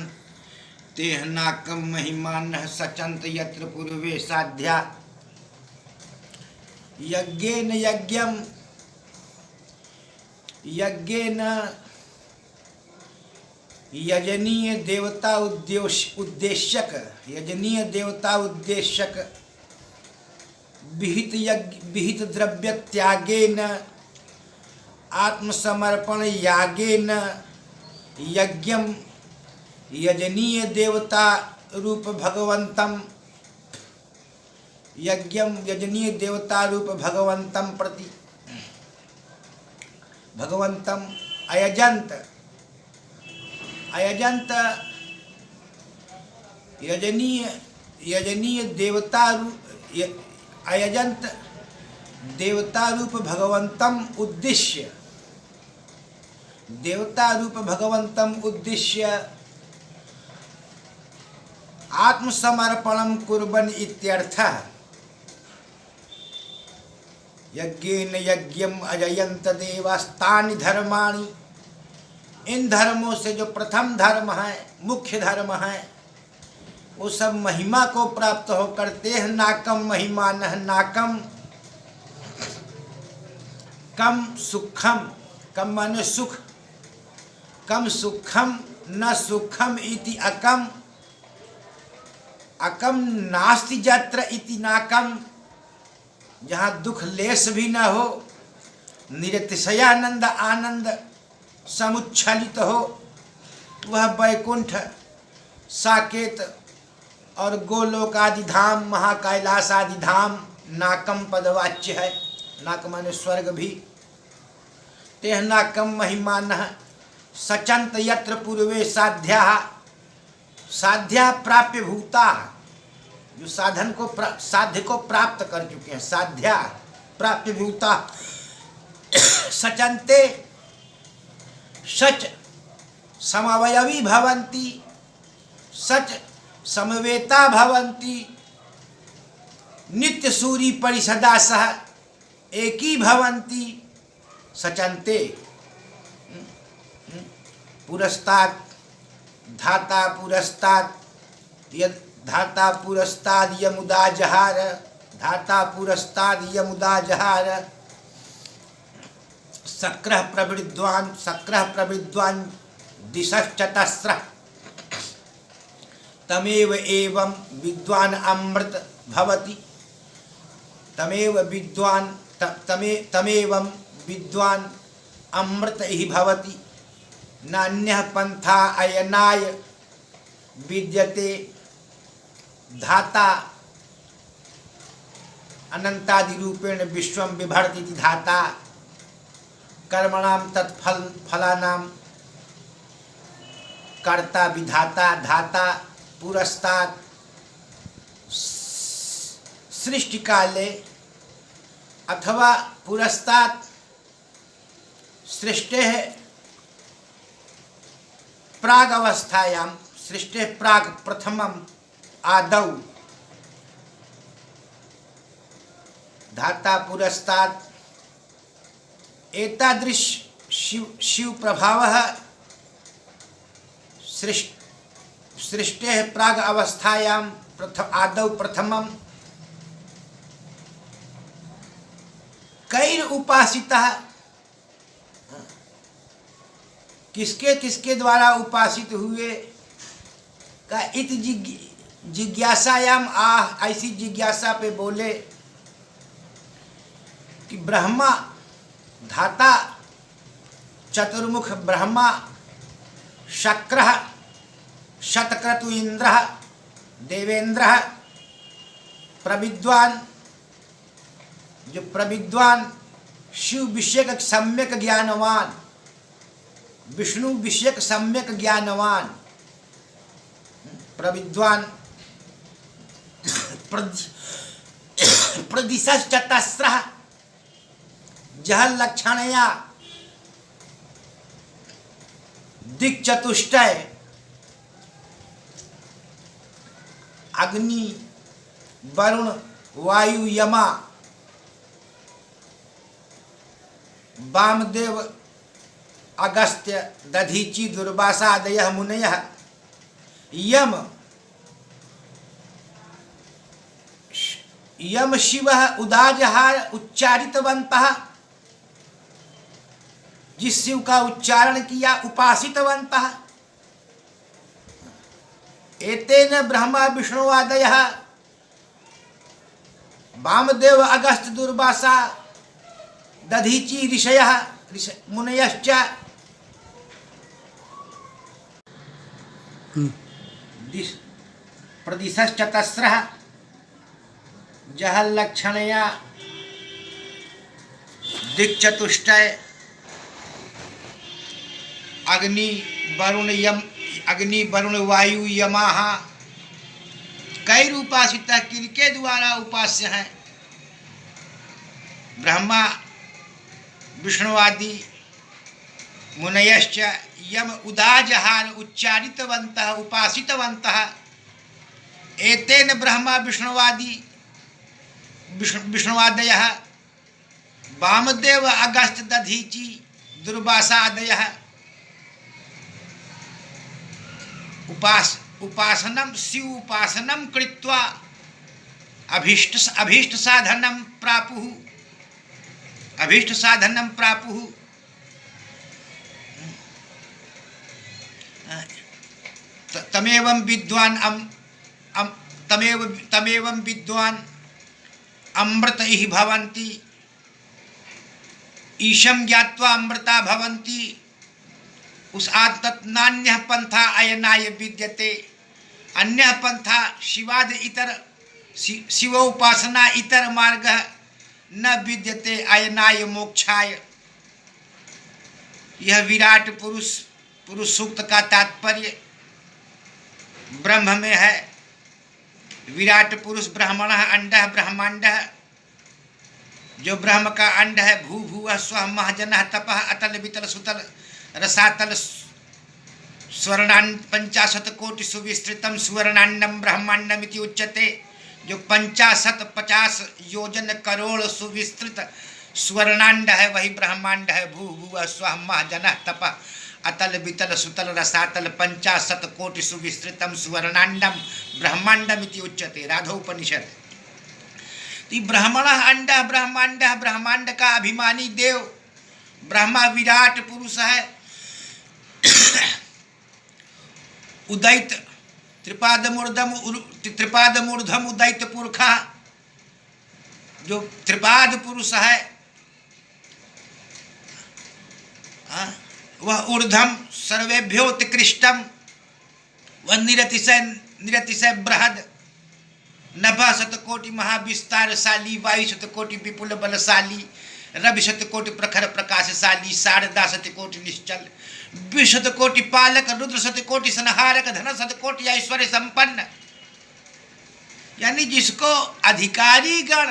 तेह नाकम महिमानः सचंत यत्र पूर्वे साध्या। यज्ञेन यज्ञम, यज्ञेन यजनीय देवता उद्देश्यक, यजनीय देवता उद्देश्यक विहित द्रव्य त्यागेन आत्मसमर्पण यागेन यज्ञम यजनीय देवता रूप भगवंतम, यज्ञम यजनीय देवता रूप भगवंतम प्रति भगवंतम अयजंत, अयजंत यजनीय देवता रूप अयजंत देवता रूप भगवंतम उद्देश्य, देवता रूप भगवंतम उद्देश्य आत्मसमर्पणम कुर्बन इत्यर्थः। यज्ञेन यज्ञम अजयंत देवास्तानि धर्माणि, इन धर्मों से जो प्रथम धर्म है, मुख्य धर्म है, वो सब महिमा को प्राप्त होकर तेह नाकम महिमानः, नाकम कम सुखम, कम माने सुख, कम सुखम न सुखम इति अकम, अकम नास्ति जत्र इति नाकम, जहाँ दुख लेस भी न हो, निरतिशयानंद आनंद समुच्छलित हो, वह वैकुंठ साकेत और गोलोक आदि धाम, महाकैलास आदि धाम नाकम पदवाच्य है। नाक माने स्वर्ग भी। तेह नाकम महिमानः सचंत यत्र पूर्वे साध्या, साध्या प्राप्य भूता, जो साधन को साध्य को प्राप्त कर चुके हैं, साध्या प्राप्य भूता सचंते सच समवयवी भवन्ति, सच समवेता भवन्ति, नित्य सूरी परिषदा सह एकी भवन्ति सचन्ते। पुरस्तात् धाता पुरस्तात् यद धाता पुरस्ताद यमुदा जहार, धाता पुरस्ताद यमुदा जहार, सक्रः प्रवृद्वान् दिशश्चतस्रः तमेव एवं विद्वान अमृत भवति, तमेव विद्वान अमृत ही भवति, नान्यः पंथा अयनाय विद्यते। धाता अनंतादि रूपेण विश्वं बिभर्ति धाता, कर्मणां तत्फल फलानां कर्ता विधाता, धाता पुरस्तात् सृष्टि काले अथवा पुरस्तात् सृष्टेः प्राग अवस्थायां, सृष्टेः प्राग प्रथमम् आदौ धाता पुरस्तात् एतादृश शिव प्रभावः सृष्टेः प्राग अवस्थायां आदौ प्रथमम् कैर उपासितः, किसके किसके द्वारा उपासित हुए का इत जिज्ञासायाम आह, ऐसी जिज्ञासा पे बोले कि ब्रह्मा धाता चतुर्मुख ब्रह्मा शक्रः शतक्रतु इंद्रः देवेंद्रः प्रविद्वान, जो प्रविद्वान शिव विषयक सम्यक ज्ञानवान, विष्णु विषयक सम्यक ज्ञानवान, प्रविद्वान प्रदिशश्चतस्रः जह लक्षणया दिक्चतुष्टय अग्नि वरुण वायु यमा वामदेव अगस्त्य दधीचि दुर्वासादयः मुनयः यम शिवः उदाजहार उच्चारितवन्तः, जिस शिव का उच्चारण किया उपासितवन्तः, एतेन ब्रह्मा विष्णुवादयः वामदेव अगस्त्य दुर्वासा दधीचि ऋषयः मुनयश्च प्रदिशश्चतस्रः जह लक्षणया दिक्चतुष्टय अग्नि वरुण वायु यमाः कई उपासिता किनके द्वारा उपास्य हैं? ब्रह्मा विष्णुवादी मुनयश्च यम उदाजहार उच्चारितवन्तः उपासितवन्तः, एतेन ब्रह्मा विष्णुवादयः वामदेव अगस्त्य दधीचि दुर्वासादयः उपासनम शिव उपासनम कृत्वा अभीष्ट साधनम प्रापुः तमेवं विद्वान अमृत ही भवन्ति, ईशं ज्ञात्वा अमृता भवन्ति। उस आत्मत नान्यः पंथा अयनाय विद्यते, अन्यः पंथा शिवाद इतर शिवोपासना इतर मार्ग न विद्यते अयनाय मोक्षाय। यह विराट पुरुष सूक्त का तात्पर्य ब्रह्म में है। विराट पुरुष ब्राह्मणः अंडः ब्रह्मांडः, जो ब्रह्म का अंड है। भू भुवः स्वः महाजनः तपः अतल वितल सुतल रसातल स्वर्णान 50 कोटि सुविस्तृतम सुवर्णांडम ब्रह्मांडमिति उच्यते। जो 50 योजन करोड़ सुविस्तृत स्वर्णांड है वही ब्रह्मांड है। भू भुवः स्वः महाजनः तपः अतल वितल सुतल रसातल 50 कोटि सुविस्तृतम सुवर्णांडम ब्रह्मांडमिति उच्यते। राधोपनिषद। ब्रह्मणः अंडः ब्रह्मांडः, ब्रह्मांड का अभिमानी देव ब्रह्मा विराट पुरुष है। उदैत त्रिपाद मूर्धम उदैत पुरखा, जो त्रिपाद पुरुष है वह ऊर्धम सर्वेभ्योत्कृष्टम, वह निरतिशय बृहद, 90 शतकोटि महाविस्तारशाली, 22 शतकोटि विपुल बलशाली, रवि शतकोटि प्रखर प्रकाशशाली, 10.5 शतकोटि निश्चल, 20 शतकोटि पालक, रुद्र शतकोटि संहारक, धन शतकोटि ऐश्वर्य संपन्न। यानी जिसको अधिकारी गण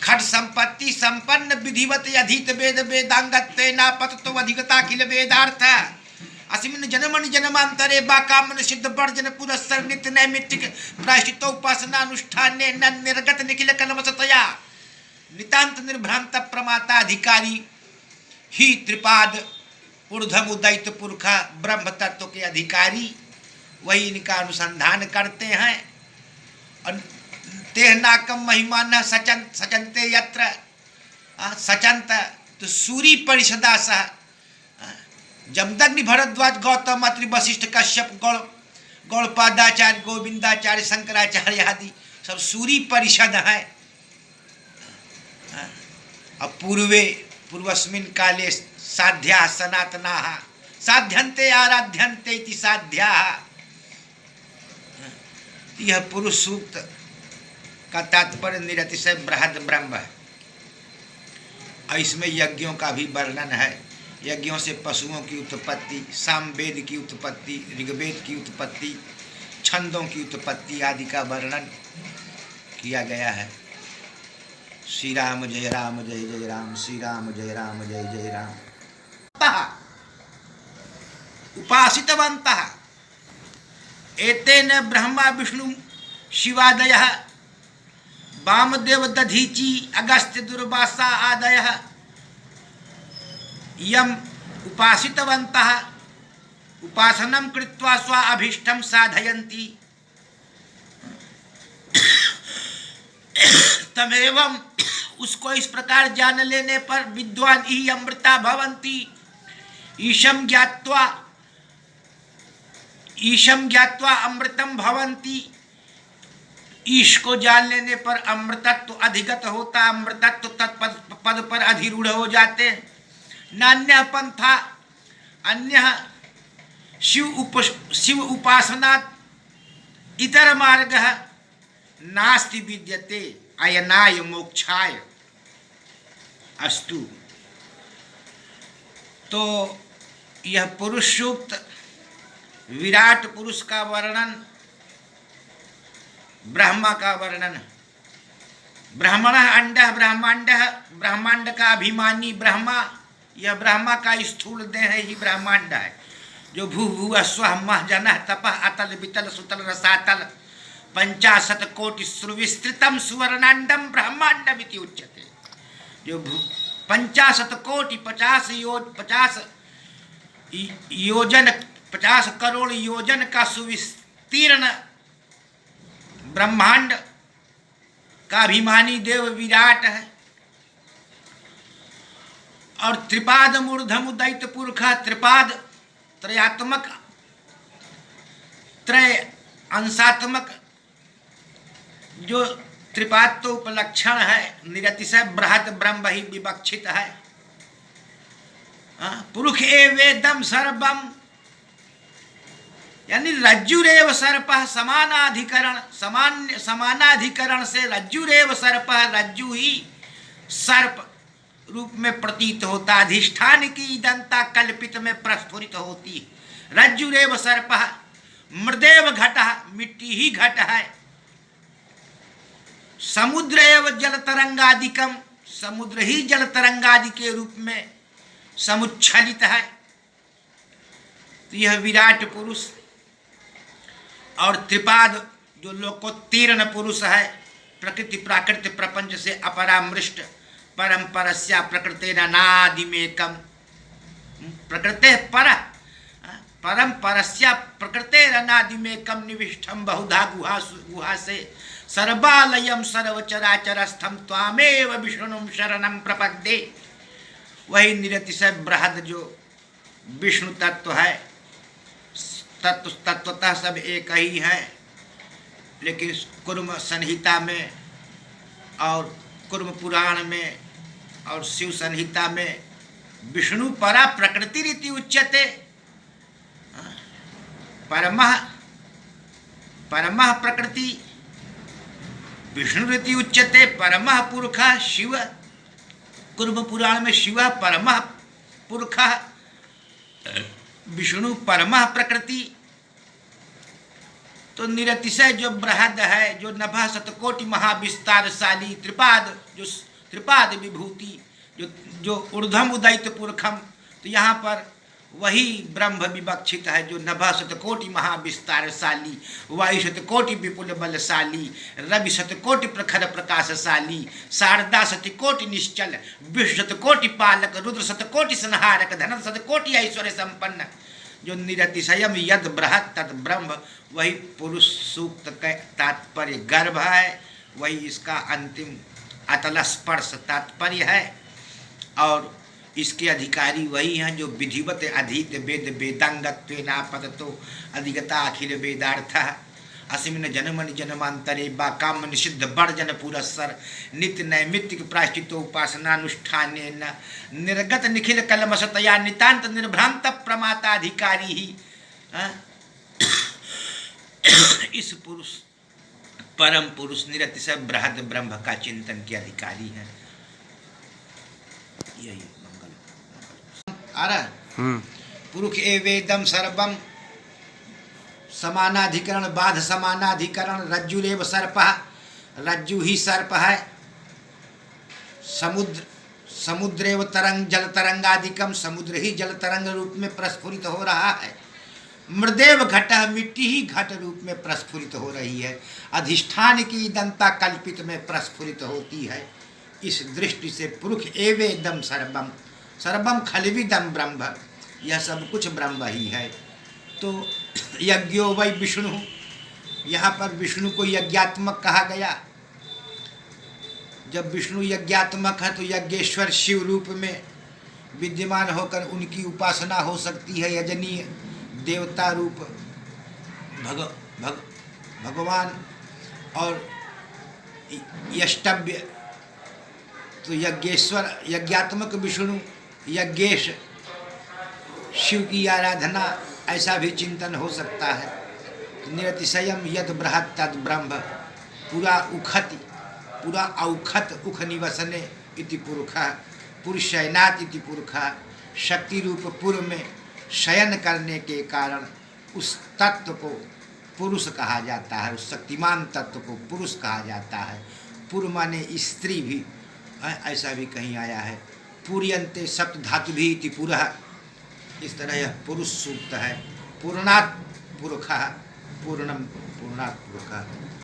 खट संपत्ति संपन्न विधिवत अधीत वेद वेदांगत्ते नापततो अधिगताखिल वेदार्थ अस्मिन् जन्मनि जन्मांतरे बाकामन सिद्ध वर्जन पुरस्सर नित्य नैमित्तिक प्रायश्चित्त उपासना अनुष्ठाने न निर्गत निखिल कलमसतया नितांत निर्भ्रांत प्रमाता अधिकारी ही त्रिपाद ऊर्ध्व उदैत पुरखा ब्रह्म तत्व के अधिकारी वही इनका अनुसंधान करते हैं। और तेह नाकम महिमा न सचंते यत्र सचंत तो सूरी परिषदा सह जमदग्नि भरद्वाज गौतम अत्रि वशिष्ठ कश्यप गौड़पादाचार्य गोविंदाचार्य शंकराचार्य आदि सब सूरी परिषद है। अब पूर्वस्मिन् काले साध्या सनातना साध्यन्ते आराध्यन्ते इति साध्या। यह पुरुष सूक्त का तात्पर्य निरतिशय बृहद ब्रह्म है। और इसमें यज्ञों का भी वर्णन है। यज्ञों से पशुओं की उत्पत्ति, सामवेद की उत्पत्ति, ऋग्वेद की उत्पत्ति, छंदों की उत्पत्ति आदि का वर्णन किया गया है। श्री राम जय राम जय जय राम, श्री राम जय राम जय जय राम। उपासितवन्तः एतेन ब्रह्मा विष्णु शिवादयः वामदेव दधीची अगस्त्य दुर्वासा आदयः यम उपासितवन्तः उपासनं कृत्वा स्व अभीष्टं साधयन्ति तमेवं उसको इस प्रकार जान लेने पर विद्वान ही अमृता भवन्ति। ईशं ज्ञात्वा अमृतम भवन्ति। ईश को जान लेने पर अमृतत्व तो अधिगत होता, अमृतत्व तो तत्पद पर अधिरूढ़ हो जाते। नान्य पंथा अन्य शिव उपासनात् इतर मार्ग नास्ति विद्यते अयनाय मोक्षाय अस्तु। तो यह पुरुष सूक्त विराट पुरुष का वर्णन, ब्रह्मा का वर्णन। ब्रह्मण अंड ब्रह्मांड, ब्रह्मांड का अभिमानी ब्रह्मा, यह ब्रह्मा का स्थूल देह ही ब्रह्मांड है। जो भू भू स्व मह जन तपः अतल वितल सुतल रसातल 50 कोटि सुविस्तृतम सुवर्णांडम ब्रह्मांडम इति उच्यते। जो 50 कोटि 50 योजन 50 करोड़ योजन का सुविस्तीर्ण ब्रह्मांड का अभिमानी देव विराट है। और त्रिपाद मूर्धम उदयित पुरुष, त्रिपाद त्रयात्मक त्रय अंशात्मक जो त्रिपाद तो उपलक्षण है, निरतिशय बृहद ब्रह्म ही विवक्षित है। पुरुष एवेदम सर्वम, यानी रज्जुरेव सर्पः समानाधिकरण, समानाधिकरण से रज्जुरेव सर्पः, रज्जु ही सर्प रूप में प्रतीत होता, अधिष्ठान की दंता कल्पित में प्रस्फुरित होती। रज्जुरेव सर्पः, मृदेव घटः, मिट्टी ही घट है। समुद्र एव जल तरंगादिकम, समुद्र ही जल तरंगादि के रूप में समुच्छलित है। तो यह विराट पुरुष और त्रिपाद जो लोकोत्तीर्ण पुरुष है, प्रकृति प्राकृत प्रपंच से अपरामृष्ट परम्परस्या प्रकृतेरनादिमेकम, प्रकृते पर परम्परस्या प्रकृतेरनादिमेकम निविष्टम बहुधा गुहा से सर्वालयम सर्वचराचरस्थम त्वामेव विष्णुं शरणं प्रपद्ये। वही निरतिशय बृहद जो विष्णु तत्व है। तत्वतः सब एक ही है, लेकिन कुर्म संहिता में और कुर्म पुराण में और शिव संहिता में विष्णु परा प्रकृति रीति उच्यते। परमः प्रकृति विष्णु रीति उच्यते। परमः पुरुषः शिव, कुर्म पुराण में शिव परमः पुरुषः, विष्णु परमः प्रकृति। तो निरतिशय जो बृहद है, जो नभः शतकोटि महाविस्तारशाली त्रिपाद, जो त्रिपाद विभूति, जो ऊर्ध्वम उदयित पुरखम, तो यहाँ पर वही ब्रह्म विवक्षित है जो नभः शतकोटि महाविस्तारशाली, वायु शतकोटि विपुल बलशाली, रवि शतकोटि प्रखर प्रकाशशाली, शारदा शतकोटि निश्चल, विष्णु शतकोटि पालक, रुद्र शतकोटि संहारक, धन शतकोटि ऐश्वर्य संपन्न, जो निरतिशयम यद बृहत् तद ब्रह्म, वही पुरुष सूक्त का तात्पर्य गर्भ है। वही इसका अंतिम अतल स्पर्श तात्पर्य है। और इसके अधिकारी वही हैं जो विधिवत अधीत वेद वेदांगत्वेनापततो अधिगता अखिल वेदार्थ। असीमिन जन्मनि जन्मांतरे बा काम निषिद्ध वर्जन पुरस्सर नित्य नैमित्तिक प्रायश्चितो उपासनानुष्ठान निर्गत निखिल कलमशतया नितांत निर्भ्रांत प्रमाताधिकारी ही इस पुरुष परम पुरुष निरतिशय बृहद ब्रह्म का चिंतन के अधिकारी है। यही मंगल आ रहा है। पुरुष एवेदम सर्वम समानाधिकरण बाध समानाधिकरण रज्जुरेव सर्प, रज्जु ही सर्प है। समुद्रेव तरंग जल तरंगादिकम, समुद्र ही जल तरंग रूप में प्रस्फुरित हो रहा है। मृदेव घट, मिट्टी ही घट रूप में प्रस्फुरित हो रही है। अधिष्ठान की दंता कल्पित में प्रस्फुरित होती है। इस दृष्टि से पुरुष एवेदम सर्वम, सर्वम खलविदम ब्रह्म, यह सब कुछ ब्रह्म ही है। तो यज्ञो वै विष्णु, यहाँ पर विष्णु को यज्ञात्मक कहा गया। जब विष्णु यज्ञात्मक है तो यज्ञेश्वर शिव रूप में विद्यमान होकर उनकी उपासना हो सकती है। यजनीय देवता रूप भगवान और यष्टव्य, तो यज्ञेश्वर यज्ञात्मक विष्णु, यज्ञेश शिव की आराधना, ऐसा भी चिंतन हो सकता है। निरतिशयम यद बृहत् तद ब्रह्म, पूरा उखति, पूरा औखत उख निवसने इति पुरुषः, पुरुषयनात् इति पुरुषः, शक्ति रूप पुर में शयन करने के कारण उस तत्व को पुरुष कहा जाता है। उस शक्तिमान तत्व को पुरुष कहा जाता है। पुर माने स्त्री भी, ऐसा भी कहीं आया है। पूर्यन्ते सप्त धातु भी इति पुरः, इस तरह यह पुरुष सूक्त है। पूर्णात् पुरुषः, पूर्णम पूर्णात् पुरुषः।